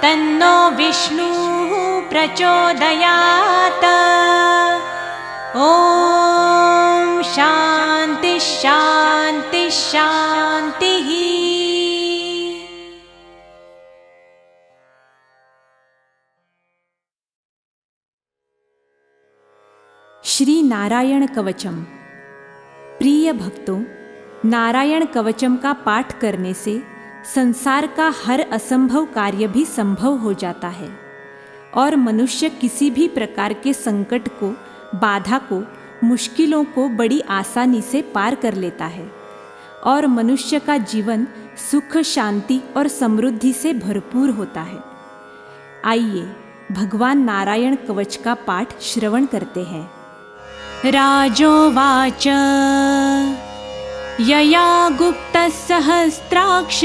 तन्नो विष्णुः प्रचोदयात् ॐ शान्ति शान्ति शान्तिः। श्री नारायण कवचम। प्रिय भक्तों, नारायण कवचम का पाठ करने से संसार का हर असंभव कार्य भी संभव हो जाता है और मनुष्य किसी भी प्रकार के संकट को, बाधा को, मुश्किलों को बड़ी आसानी से पार कर लेता है और मनुष्य का जीवन सुख, शांति और समृद्धि से भरपूर होता है। आइए भगवान नारायण कवच का पाठ श्रवण करते हैं। राजोवाच यया गुप्तः सहस्राक्ष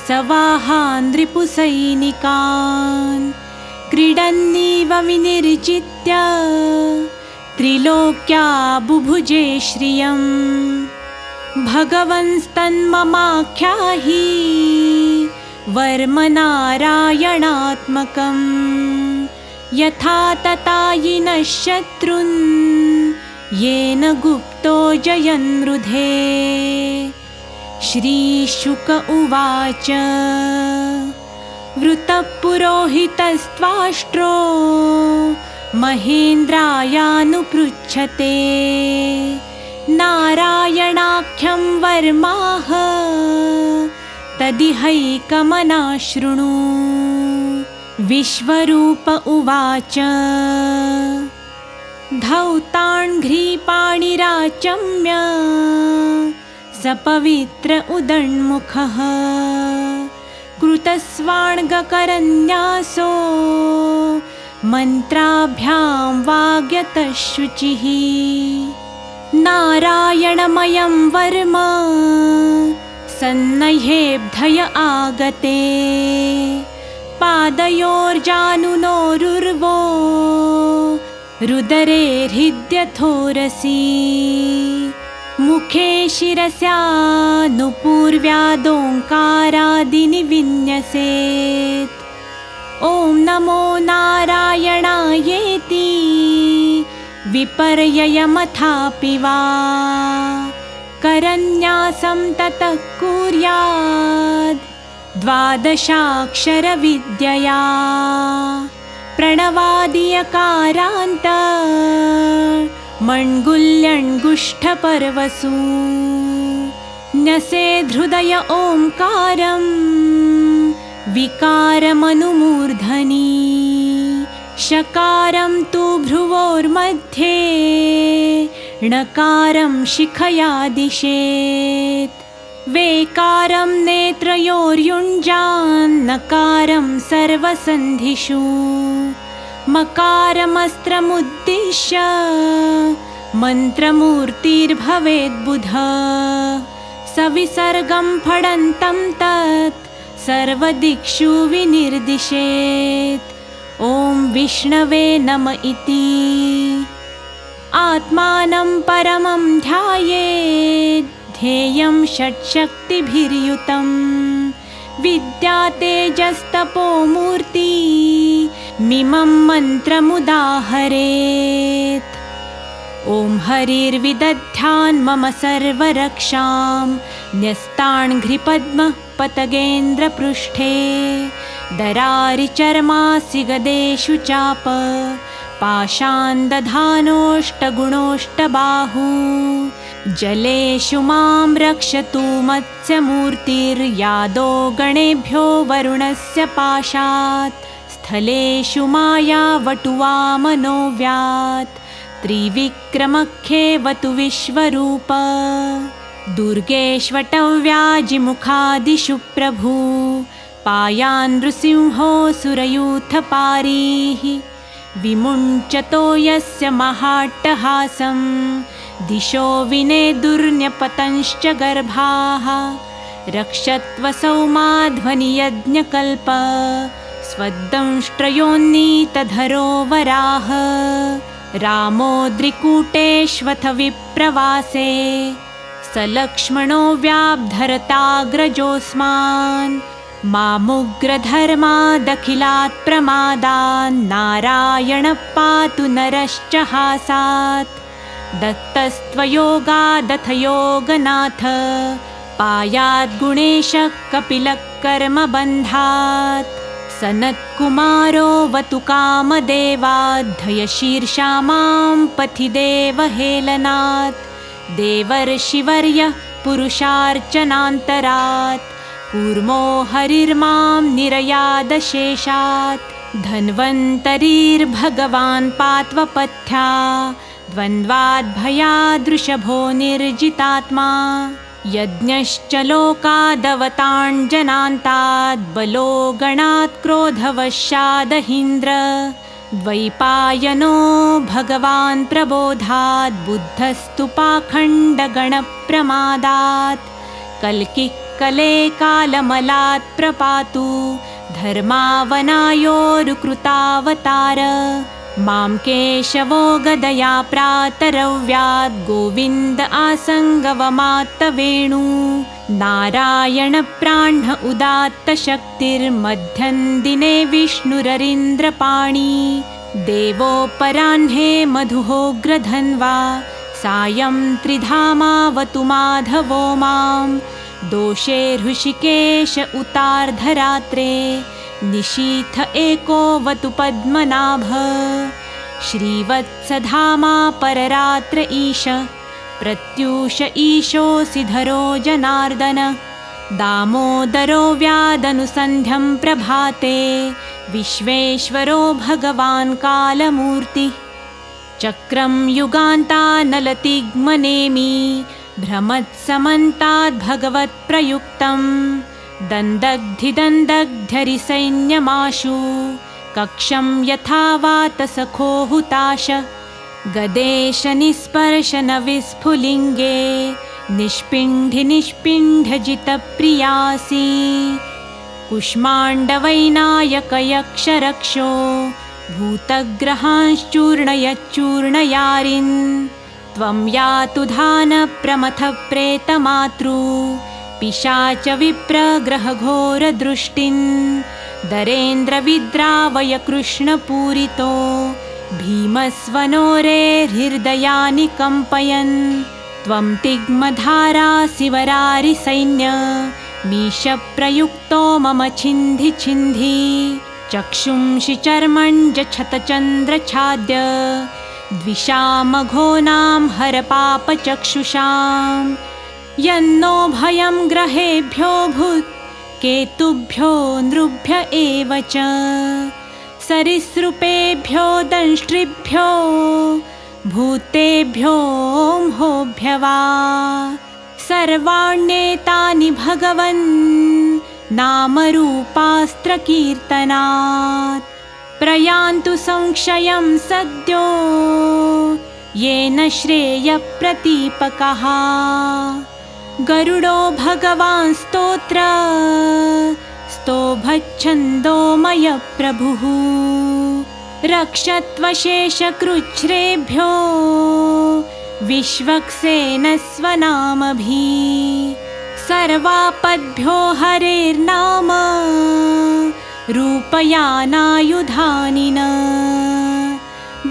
सवाहान् रिपुसैनिकान् क्रीडन्नीव विनिर्जित्य त्रिलोक्या बुभुजे श्रियम् भगवंस्तन्ममाख्याहि वर्मनारायणात्मकम् यथा ततायिनः शत्रुन् येन गुप्तो जयन्रुधे। श्रीशुक उवाच वृतपुरोहितस्त्वाष्ट्रो महेन्द्रायानुपृच्छते नारायणाख्यं वर्माः तदिहैकमनाशृणु। विश्वरूप उवाच धौताङ्घ्रिपाणिराचम्य सपवित्र उदण्मुखः कृतस्वाङ्गकरन्यासो मन्त्राभ्यां वाग्यतशुचिः। नारायणमयं वर्म सन्नह्येऽब्धय आगते पादयोर्जानुनोरुर्वो रुदरेर्हृद्यथोरसि मुखे शिरस्यानुपूर्व्यादोङ्कारादिनि विन्यसेत्। ॐ नमो नारायणायेति विपर्ययमथापि वा करन्यासं ततः कुर्याद् द्वादशाक्षरविद्यया प्रणवादियकारान्त मण्गुल्यण्गुष्ठपर्वसु न्यसेद्धृदय ओङ्कारं विकारमनुमूर्धनि शकारं तु भ्रुवोर्मध्ये णकारं शिखया दिशेत् वेकारं नेत्रयोर्युञ्जान्नकारं सर्वसन्धिषु मकारमस्त्रमुद्दिश्य मन्त्रमूर्तिर्भवेद्बुध सविसर्गं फडन्तं तत् सर्वदिक्षु विनिर्दिशेत्। ॐ विष्णवे नम इति आत्मानं परमं ध्यायेत् ध्येयं षट्शक्तिभिर्युतं विद्या तेजस्तपोमूर्ति मिमं मन्त्रमुदाहरेत्। ॐ हरिर्विदध्यान् मम सर्वरक्षां न्यस्ताङ्घ्रिपद्मः पतगेन्द्रपृष्ठे दरारिचर्मासि गदेषु चाप पाशान्दधानोऽष्टगुणोऽष्टबाहू जलेषु मां रक्षतु मत्स्यमूर्तिर्यादो गणेभ्यो वरुणस्य पाशात् स्थलेषु मायावटुवामनो व्यात् त्रिविक्रमख्येवतु विश्वरूप दुर्गेष्वटव्याजिमुखादिषु प्रभु पायान् नृसिंहोऽसुरयूथपारीः विमुञ्चतो यस्य महाट्टहासं दिशो विनेदुर्न्यपतंश्च गर्भाः रक्षत्वसौ माध्वनियज्ञकल्प स्वदंष्ट्रयोन्नीतधरो वराह रामोद्रिकूटेष्वथ विप्रवासे सलक्ष्मणो व्याब्धरताग्रजोऽस्मान् मामुग्रधर्मादखिलात् प्रमादान् नारायणः पातु नरश्च हासात् दत्तस्त्वयोगादथ योगनाथ पायाद्गुणेशः कपिलः कर्मबन्धात् सनत्कुमारोऽवतु कामदेवाद्धयशीर्षा मां पथि देवहेलनात् देवर्षिवर्यः पुरुषार्चनान्तरात् कूर्मो हरिर्मां निरयादशेषात् धन्वन्तरिर्भगवान् पात्वपथ्या द्वन्द्वाद्भयादृषभो निर्जितात्मा यज्ञश्च लोकादवताञ्जनान्ताद् बलो गणात् क्रोधवशादहीन्द्र द्वैपायनो भगवान् प्रबोधात् बुद्धस्तु पाखण्डगणप्रमादात् कल्किः कले कालमलात् प्रपातु धर्मावनायोरुकृतावतार मां केशवो गदया प्रातरव्याद् गोविन्द आसङ्गवमात्तवेणु नारायणप्राह्न उदात्तशक्तिर्मध्यं दिने विष्णुररीन्द्रपाणि देवोपराह्ने मधुहोग्रधन्वा सायं त्रिधामावतु माधवो मां दोषे हृषिकेश उतार्धरात्रे निशीथ एकोऽवतु पद्मनाभ श्रीवत्सधामा पररात्र ईश प्रत्यूष ईशोऽसि धरो जनार्दन दामोदरो व्यादनुसन्ध्यं प्रभाते विश्वेश्वरो भगवान् कालमूर्ति चक्रं युगान्तानलतिग्मनेमि भ्रमत्समन्ताद्भगवत्प्रयुक्तं दन्दग्धिदन्दग्ध्यरिसैन्यमाशु कक्षं यथा वातसखो हुताश गदेशनिस्पर्शनविस्फुलिङ्गे निष्पिण्ढिनिष्पिण्ढजितप्रियासि कुष्माण्डवैनायकयक्षरक्षो भूतग्रहांश्चूर्णयच्चूर्णयारिन् त्वं यातु धानप्रमथप्रेतमातृ पिशाच विप्रग्रहघोरदृष्टिन् दरेन्द्रविद्रावय कृष्णपूरितो भीमस्वनोरेर्हृदयानि कम्पयन् त्वं तिग्मधारासि वरारिसैन्य मीशप्रयुक्तो मम छिन्धि छिन्धि चक्षुंषि चर्मञ्जक्षतचन्द्रछाद्य द्विषामघोनां हरपापचक्षुषां यन्नो भयं ग्रहेभ्यो भूत् केतुभ्यो नृभ्य एव च सरीसृपेभ्यो दंष्ट्रिभ्यो भूतेभ्यो होभ्यवा सर्वाण्येतानि भगवन् नामरूपास्त्रकीर्तनात् प्रयान्तु संक्षयं सद्यो येन श्रेयप्रतीपकः गरुडो भगवान् स्तोभच्छन्दोमय प्रभुः रक्षत्वशेषकृच्छ्रेभ्यो विश्वक्सेनस्वनामभिः सर्वापद्भ्यो हरेर्नाम रूपयानायुधानि न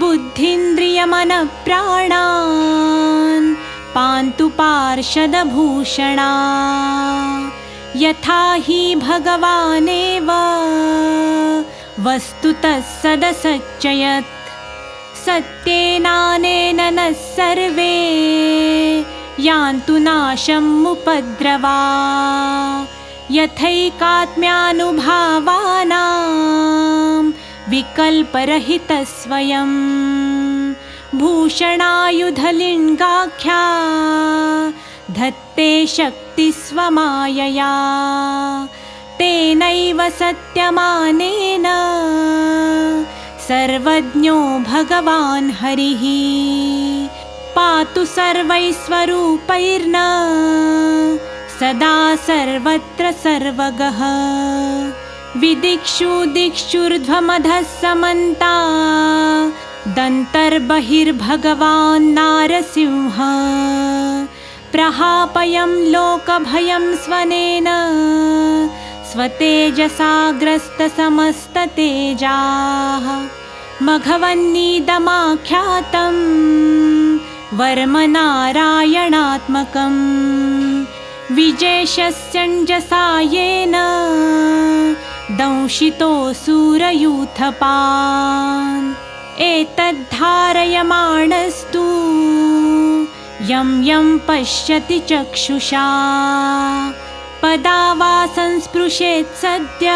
बुद्धीन्द्रियमनप्राणान् पान्तु पार्षदभूषणा यथा हि भगवानेव वस्तुतः सदसच्चयत् सत्येनानेन नः सर्वे यान्तु नाशमुपद्रवा यथैकात्म्यानुभावानां विकल्परहितस्वयं भूषणायुधलिङ्गाख्या धत्ते शक्तिस्वमायया तेनैव सत्यमानेन सर्वज्ञो भगवान् हरिः पातु सर्वैस्वरूपैर्न सदा सर्वत्र सर्वगः विदिक्षु दिक्षुर्ध्वमधः समन्ता दन्तर्बहिर्भगवान् नारसिंह प्रहापयं लोकभयं स्वनेन स्वतेजसाग्रस्तसमस्ततेजाः मघवन्नीदमाख्यातं वर्मनारायणात्मकं विजेशस्यञ्जसा येन दंशितोऽसुरयूथपान् एतद्धारयमाणस्तु यं यं पश्यति चक्षुषा पदा वा संस्पृशेत् सद्य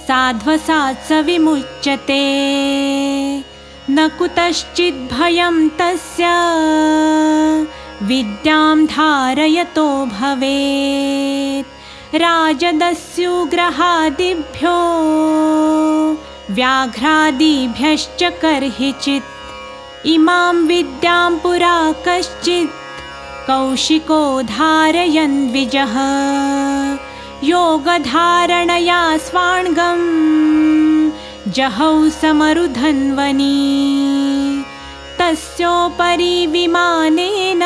साध्वसात् स विमुच्यते न कुतश्चिद्भयं तस्य विद्यां धारयतो भवेत् राजदस्युग्रहादिभ्यो व्याघ्रादिभ्यश्च कर्हिचित् इमां विद्यां पुरा कश्चित् कौशिको धारयन् द्विजः योगधारणया स्वाङ्गं जहौ समरुधन्वनी तस्योपरि विमानेन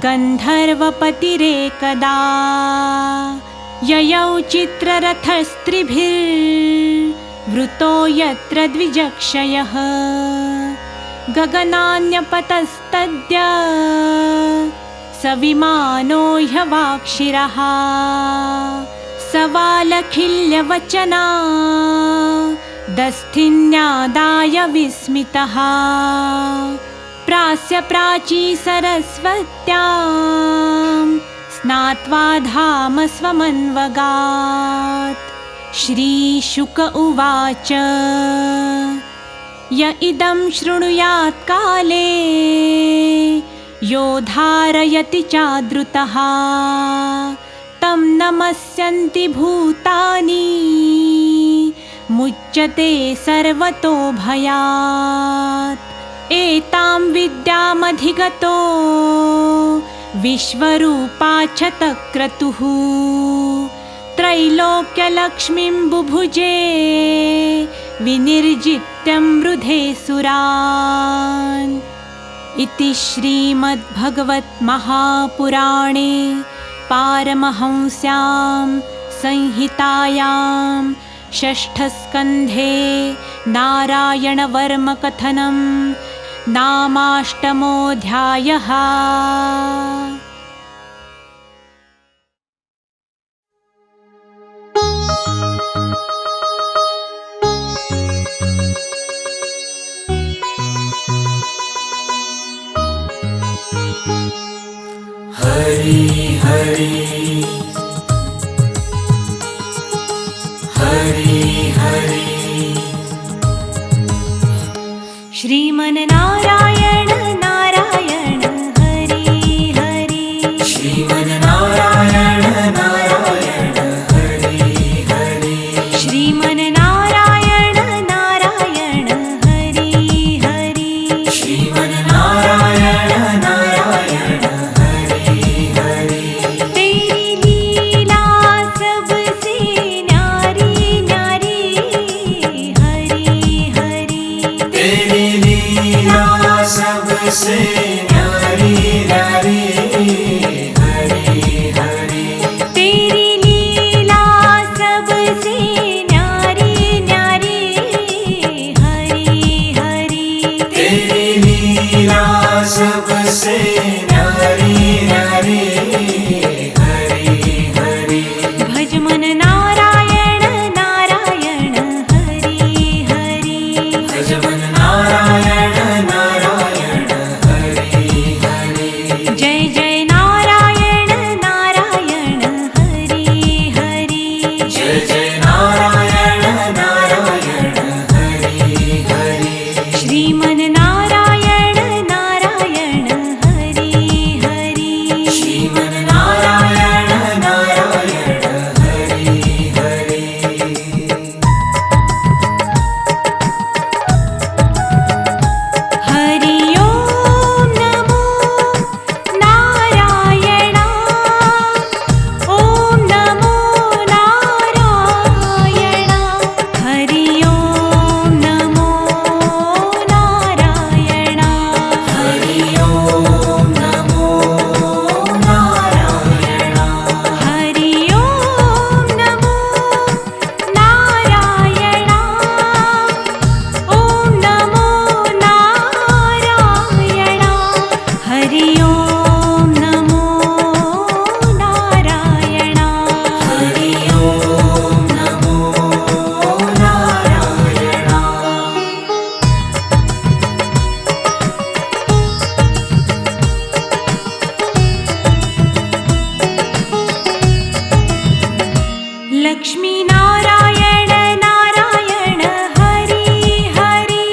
गन्धर्वपतिरेकदा ययौ चित्ररथस्त्रिभिर्वृतो यत्र द्विजक्षयः गगनान्यपतस्तद्य स विमानो ह्यवाक्षिरः सवालखिल्यवचना दस्थिन्यादाय विस्मितः प्रास्य प्राची सरस्वत्यां स्नात्वा धाम स्वमन्वगात् श्रीशुक उवाच य इदं शृणुयात् काले यो धारयति चाद्रुतः तं नमस्यन्ति भूतानि मुच्यते सर्वतो भयात् एतां विद्यामधिगतो विश्वरूपाच्छतक्रतुः त्रैलोक्यलक्ष्मीं बुभुजे विनिर्जित्यं मृधे सुरान् इति श्रीमद्भगवद्महापुराणे पारमहंस्यां संहितायां षष्ठस्कन्धे नारायणवर्मकथनं नामाष्टमोऽध्यायः। हरि हरि हरि हरि श्रीमन्नारायण नारायण हरि हरि श्रीमन्नारायण नारायण हरि हरि श्रीमन्नारायण नारायण हरि हरि श्रीमन्नारायण नारायण हरि हरि तेरी लीला सबसे न्यारी न्यारी हरि हरि तेरी लीला सबसे न्यारी न्यारी हरि हरि तेरी लीला सबसे न्यारी न्यारी हरि हरि तेरी लीला सबसे न्यारी न्यारी हरि हरि भज मन नारायण नारायण हरि हरि भज हरि ओम नमो नारायण हरि ओम नमो नारायण लक्ष्मी नारायण नारायण हरि हरि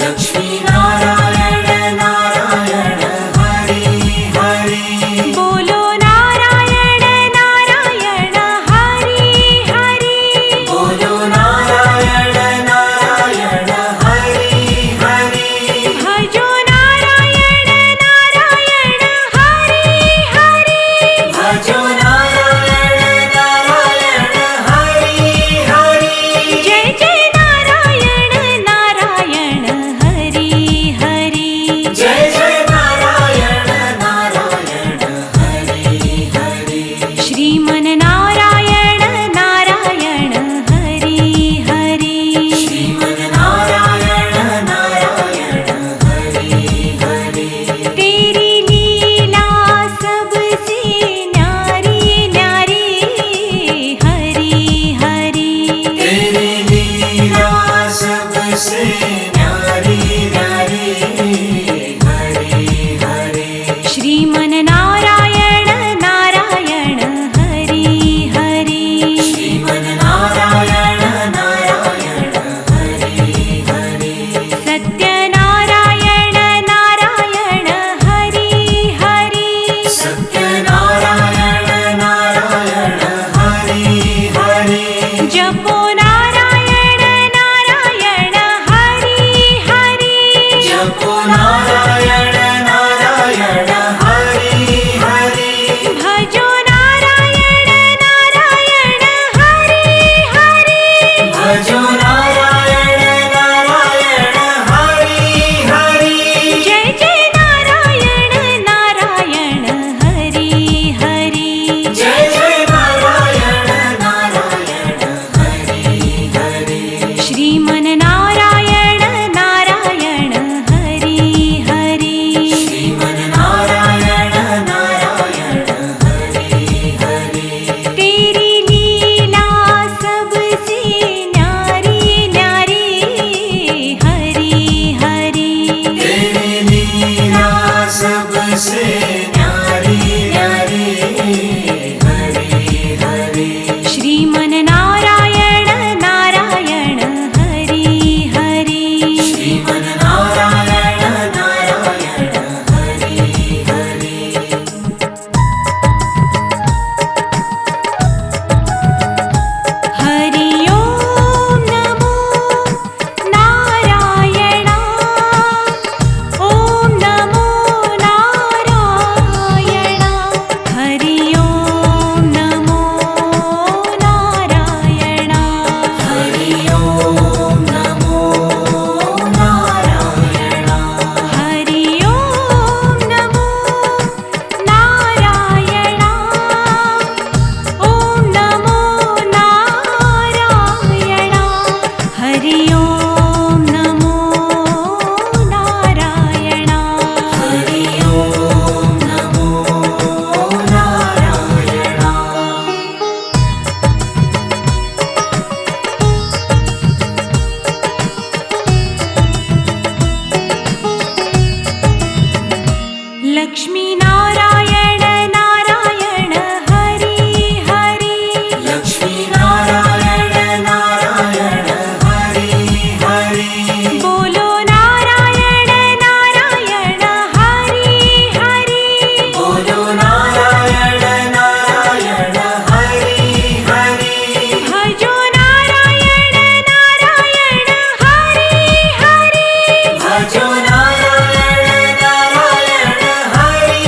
लक्ष्मी नारायण नारायण हरि हरि बोलो नारायण नारायण हरि हरि बोलो नारायण नारायण हरि हरि भजो नारायण नारायण हरि हरि भजो नारायण नारायण हरि हरि जय जय नारायण नारायण हरि हरि जय जय नारायण नारायण हरि हरि श्रीमन नारायण नारायण हरि हरि श्रीमन नारायण नारायण हरि हरि तेरी लीला सबसे न्यारी न्यारी हरि हरि तेरी लीला सबसे न्यारी न्यारी हरि हरि श्रीमन नारायण नारायण हरि हरि श्रीमन नारायण नारायण हरि हरि सत्यनारायण नारायण हरि हरि सत्यनारायण नारायण हरि हरि जपो नारायण नारायण हरि हरि जपो नारायण नारायण हरि हरि भजो नारायण नारायण हरि हरि भजो नारायण नारायण हरि हरि जय जय नारायण नारायण हरि हरि जय जय नारायण नारायण हरि हरि श्रीमन नारायण नारायण हरि हरि श्रीमन नारायण नारायण हरि हरि तेरी लीला सबसे न्यारी न्यारी हरि हरि तेरी लीला सबसे न्यारी न्यारी हरि हरि श्रीमन नारायण नारायण हरि हरि श्रीमन नारायण नारायण हरि हरि हरि ओम नमो नारायण ओम नमो नारायण हरि ओम नमो नारायण हरि ओम नमो नारायण हरि ओम नमो नारायण ओम नमो नारायण हरि ओम नमो नारायण हरि ओम नमो नारायण लक्ष्मी नारायण नारायण हरि हरि लक्ष्मी नारायण नारायण हरि हरि बोलो नारायण नारायण हरि हरि बोलो नारायण नारायण हरि हरि भजो नारायण नारायण हरि हरि भजो नारायण नारायण हरि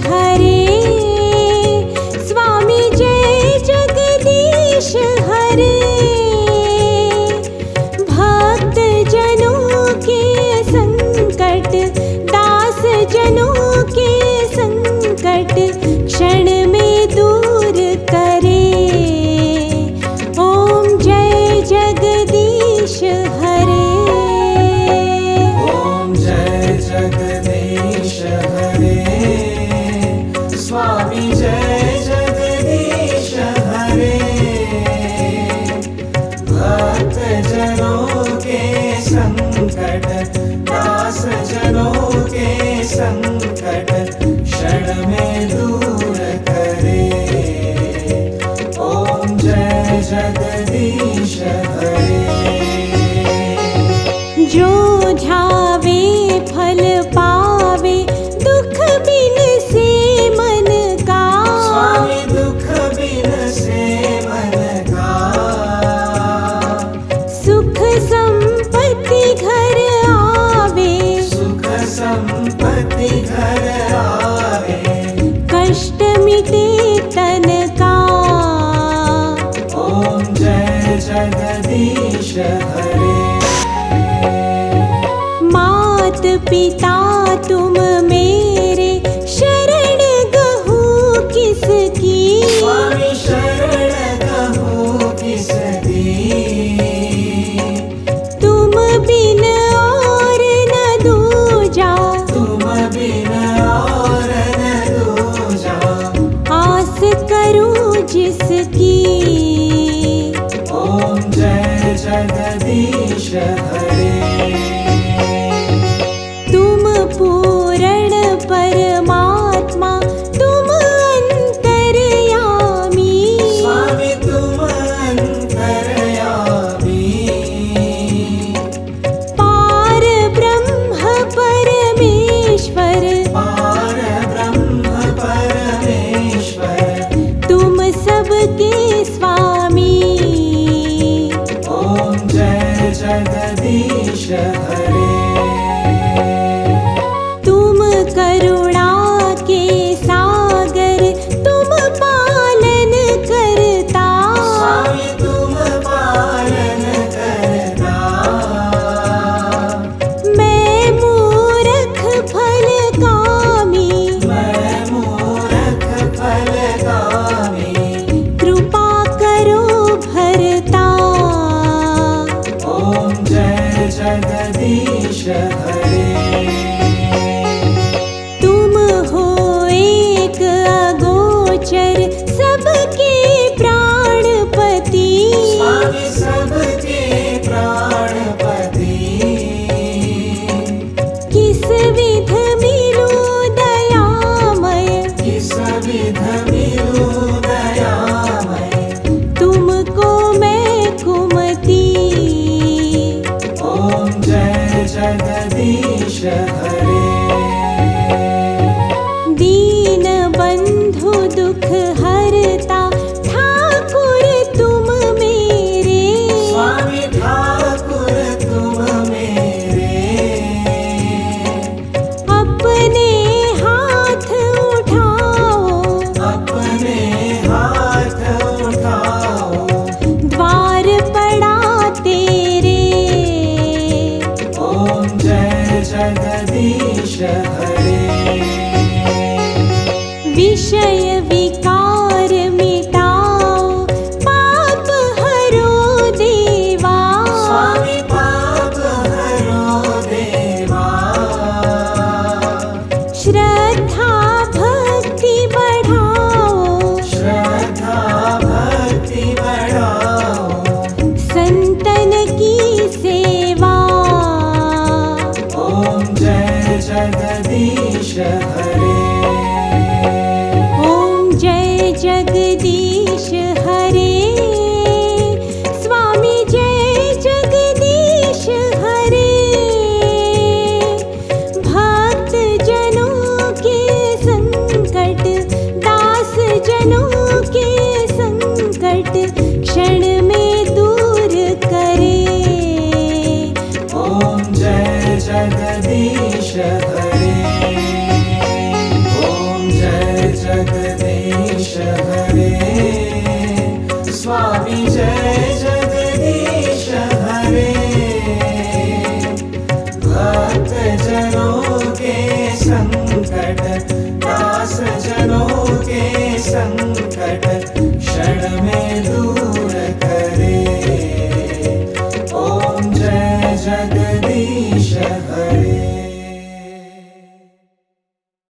हरे स्वामी जय जगदीश हरे भक्त जनों के संकट दास जनों के संकट क्षण में दूर करे ओम जय जगदीश हरे ॐ जय जगदीश हरे स्वामी जय जगदीश हरे भक्त जनों के संकट दास जनों के संकट क्षण में दूर करे ॐ जय जगदीश हरे जो झावे फल पावे दुख बिन से मन का स्वामी दुख बिन से मन का सुख संपत्ति घर आवे सुख संपत्ति घर आवे कष्ट मिटे तन का ॐ जय जगदीश हरे मात पिता तुम मेरे शरण गहू किसकी स्वामी शरण कहूँ किसकी तुम बिन और न दूजा तुम बिन और न दूजा आस करूं जिसकी ॐ जय जगदीश हरे तुम पूर्ण परमात्मा तुम अंतर्यामी स्वामी तुम अंतर्यामी पार ब्रह्म परमेश्वर पार ब्रह्म परमेश्वर तुम सबके स्वामी ॐ जय जगदीश हरे तुम करुणा के सागर तुम पालन करता स्वामी तुम पालन करता मैं मूरख फल कामी मैं मूरख फलगामी कृपा करो भरता ॐ जय जगदीश हरे तुम हो एक अगोचर सबके प्राणपति स्वामी सबके प्राणपति किस विध मिलो दयामय किस विध मिलूं दयामय तुमको मैं कुमति ॐ जय जगदीश हरे दीन बंधु दुख हरता ठाकुर तुम मेरे स्वामी ठाकुर तुम मेरे अपने हाथ उठाओ अपने हाथ उठाओ द्वार पड़ा तेरे ॐ जय जगदीश संकट, दास जनों के संकट क्षण में दूर